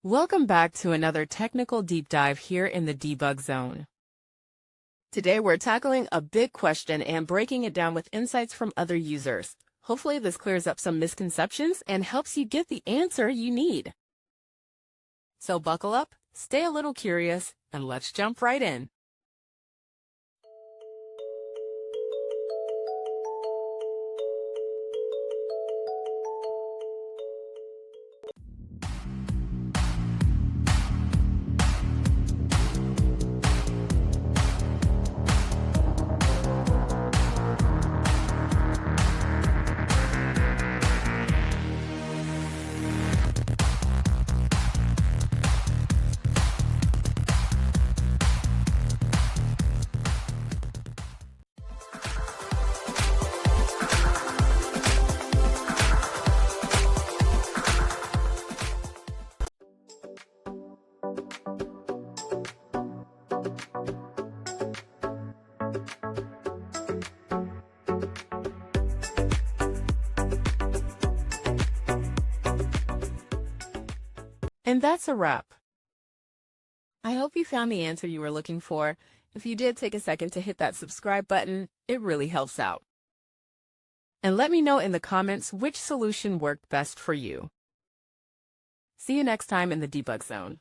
Welcome back to another technical deep dive here in the debug zone. Today we're tackling a big question and breaking it down with insights from other users. Hopefully this clears up some misconceptions and helps you get the answer you need. So buckle up, stay a little curious, and let's jump right in. And that's a wrap. I hope you found the answer you were looking for. If you did, take a second to hit that subscribe button. It really helps out. And let me know in the comments which solution worked best for you. See you next time in the debug zone.